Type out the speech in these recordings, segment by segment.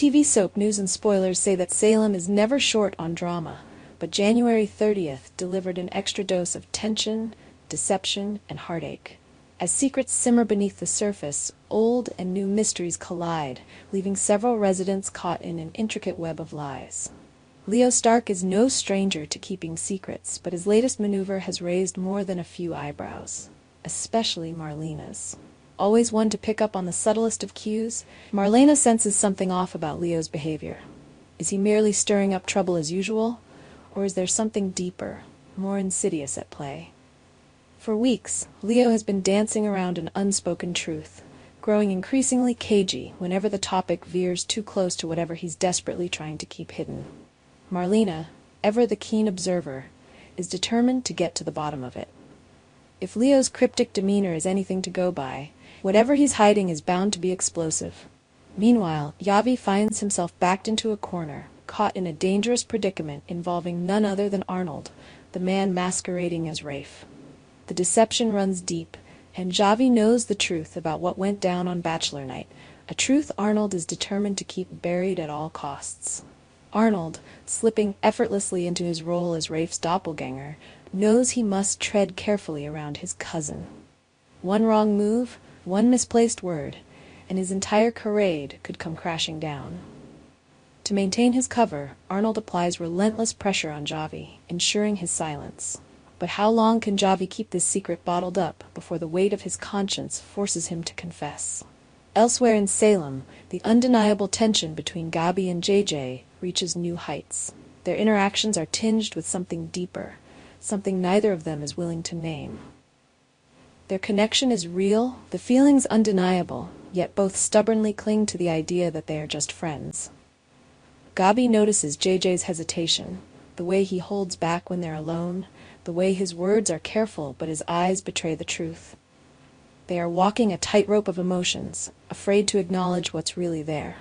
TV soap news and spoilers say that Salem is never short on drama, but January 30th delivered an extra dose of tension, deception, and heartache. As secrets simmer beneath the surface, old and new mysteries collide, leaving several residents caught in an intricate web of lies. Leo Stark is no stranger to keeping secrets, but his latest maneuver has raised more than a few eyebrows, especially Marlena's. Always one to pick up on the subtlest of cues, Marlena senses something off about Leo's behavior. Is he merely stirring up trouble as usual, or is there something deeper, more insidious at play? For weeks, Leo has been dancing around an unspoken truth, growing increasingly cagey whenever the topic veers too close to whatever he's desperately trying to keep hidden. Marlena, ever the keen observer, is determined to get to the bottom of it. If Leo's cryptic demeanor is anything to go by, whatever he's hiding is bound to be explosive. Meanwhile, Yavi finds himself backed into a corner, caught in a dangerous predicament involving none other than Arnold, the man masquerading as Rafe. The deception runs deep, and Javi knows the truth about what went down on Bachelor Night, a truth Arnold is determined to keep buried at all costs. Arnold, slipping effortlessly into his role as Rafe's doppelganger, knows he must tread carefully around his cousin. One wrong move, one misplaced word, and his entire charade could come crashing down. To maintain his cover, Arnold applies relentless pressure on Javi, ensuring his silence. But how long can Javi keep this secret bottled up before the weight of his conscience forces him to confess? Elsewhere in Salem, the undeniable tension between Gabi and JJ reaches new heights. Their interactions are tinged with something deeper, something neither of them is willing to name. Their connection is real, the feelings undeniable, yet both stubbornly cling to the idea that they are just friends. Gabi notices JJ's hesitation, the way he holds back when they're alone, the way his words are careful but his eyes betray the truth. They are walking a tightrope of emotions, afraid to acknowledge what's really there.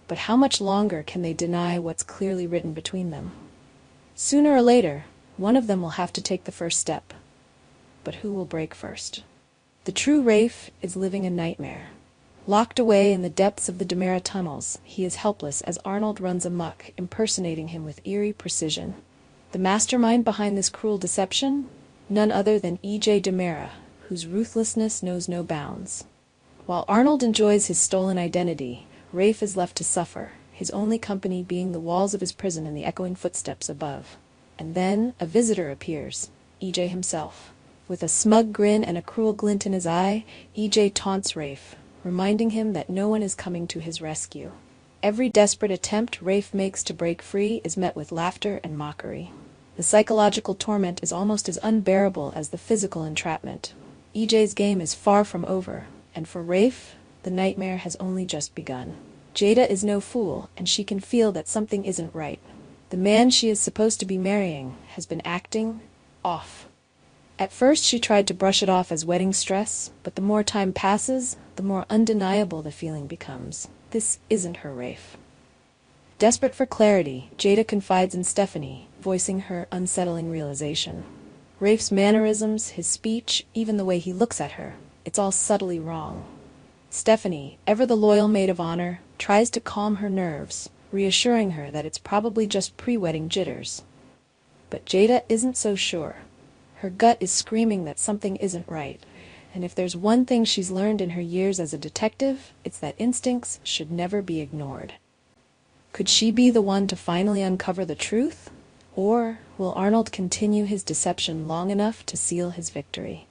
But how much longer can they deny what's clearly written between them? Sooner or later, one of them will have to take the first step. But who will break first? The true Rafe is living a nightmare. Locked away in the depths of the Demera tunnels, he is helpless as Arnold runs amok, impersonating him with eerie precision. The mastermind behind this cruel deception? None other than E.J. Demera, whose ruthlessness knows no bounds. While Arnold enjoys his stolen identity, Rafe is left to suffer, his only company being the walls of his prison and the echoing footsteps above. And then a visitor appears, E.J. himself. With a smug grin and a cruel glint in his eye, E.J. taunts Rafe, reminding him that no one is coming to his rescue. Every desperate attempt Rafe makes to break free is met with laughter and mockery. The psychological torment is almost as unbearable as the physical entrapment. EJ's game is far from over, and for Rafe, the nightmare has only just begun. Jada is no fool, and she can feel that something isn't right. The man she is supposed to be marrying has been acting off. At first she tried to brush it off as wedding stress, but the more time passes, the more undeniable the feeling becomes. This isn't her Rafe. Desperate for clarity, Jada confides in Stephanie, voicing her unsettling realization. Rafe's mannerisms, his speech, even the way he looks at her, it's all subtly wrong. Stephanie, ever the loyal maid of honor, tries to calm her nerves, reassuring her that it's probably just pre-wedding jitters. But Jada isn't so sure. Her gut is screaming that something isn't right, and if there's one thing she's learned in her years as a detective, it's that instincts should never be ignored. Could she be the one to finally uncover the truth? Or will Arnold continue his deception long enough to seal his victory?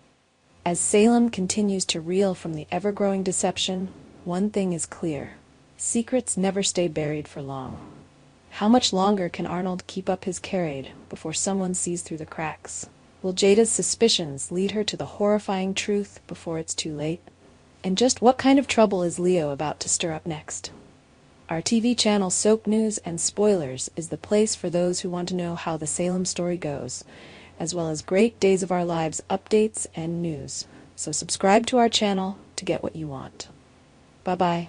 As Salem continues to reel from the ever-growing deception, one thing is clear. Secrets never stay buried for long. How much longer can Arnold keep up his charade before someone sees through the cracks? Will Jada's suspicions lead her to the horrifying truth before it's too late? And just what kind of trouble is Leo about to stir up next? Our TV channel Soap News and Spoilers is the place for those who want to know how the Salem story goes, as well as great Days of Our Lives updates and news. So subscribe to our channel to get what you want. Bye-bye.